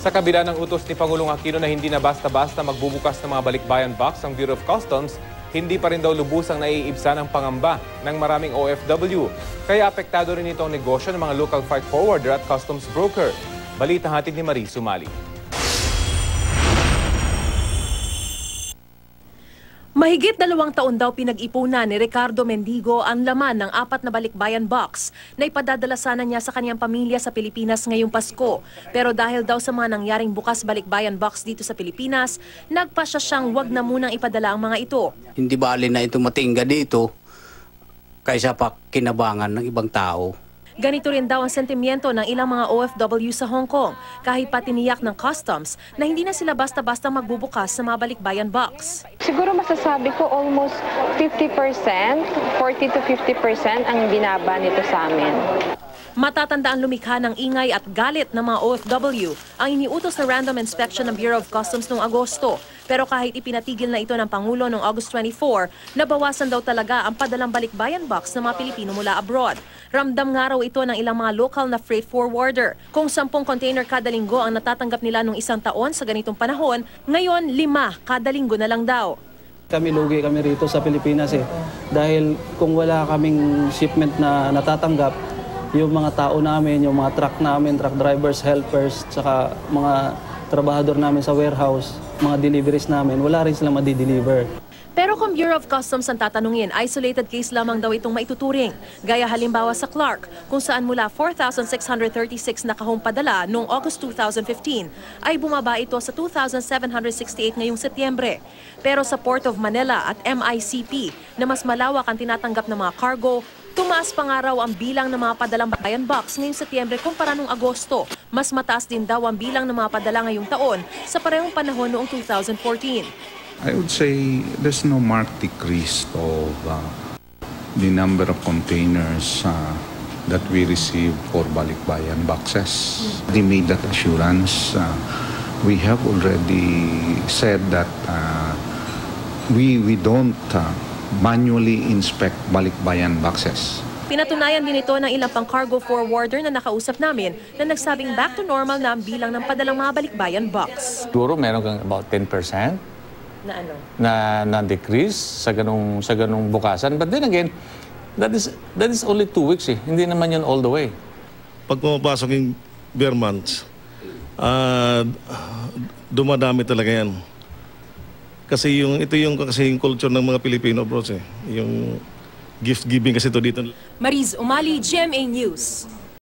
Sa kabila ng utos ni Pangulong Aquino na hindi na basta-basta magbubukas ng mga balikbayan box ang Bureau of Customs, hindi pa rin daw lubusang naiibsan ang pangamba ng maraming OFW. Kaya apektado rin ito ang negosyo ng mga local freight forwarder at customs broker. Balita hatid ni Marie Sumali. Mahigit 2 taon daw pinag-ipunan ni Ricardo Mendigo ang laman ng 4 na balikbayan box na ipadadala sana niya sa kanyang pamilya sa Pilipinas ngayong Pasko. Pero dahil daw sa mga nangyaring bukas balikbayan box dito sa Pilipinas, nagpasya siyang wag na munang ipadala ang mga ito. Hindi bali na ito matingga dito kaysa pa kinabangan ng ibang tao. Ganito rin daw ang sentimiento ng ilang mga OFW sa Hong Kong, kahit pa tiniyak ng customs na hindi na sila basta-basta magbubukas sa mga balikbayan box. Siguro masasabi ko almost 50%, 40 to 50% ang binaba nito sa amin. Matatandaan lumikha ng ingay at galit ng mga OFW ang iniutos na random inspection ng Bureau of Customs noong Agosto. Pero kahit ipinatigil na ito ng Pangulo noong August 24, nabawasan daw talaga ang padalang balikbayan box ng mga Pilipino mula abroad. Ramdam nga raw ito ng ilang mga local na freight forwarder. Kung 10 container kada linggo ang natatanggap nila noong isang taon sa ganitong panahon, ngayon 5 kada linggo na lang daw. Kami lugi kami rito sa Pilipinas dahil kung wala kaming shipment na natatanggap, yung mga tao namin, yung mga truck namin, truck drivers, helpers, saka mga trabahador namin sa warehouse, mga deliveries namin, wala rin silang madi-deliver. Pero kung Bureau of Customs ang tatanungin, isolated case lamang daw itong maituturing. Gaya halimbawa sa Clark, kung saan mula 4,636 na kahong padala noong August 2015, ay bumaba ito sa 2,768 ngayong Setyembre. Pero sa Port of Manila at MICP, na mas malawak ang tinatanggap ng mga cargo, tumaas pa nga raw ang bilang ng mga padalang bayan box ngayong Setyembre kumpara noong Agosto. Mas mataas din daw ang bilang ng mga padala ngayong taon sa parehong panahon noong 2014. I would say there's no marked decrease of the number of containers that we receive for balikbayan boxes. They made that assurance. We have already said that we don't manually inspect balikbayan boxes. Pinatunayan din ito ng ilang pang cargo forwarder na nakausap namin na nagsabing back to normal na ang bilang ng padalang mga balikbayan box. Siguro meron kang about 10% Na ano? na decrease sa ganung bukasan. But then again, that is only 2 weeks eh. Hindi naman yan all the way. Pag pumapasok yung bear months, dumadami talaga yan. Kasi ito yung culture ng mga Pilipino bros eh. Yung gift giving kasi ito dito. Mariz Umali, GMA News.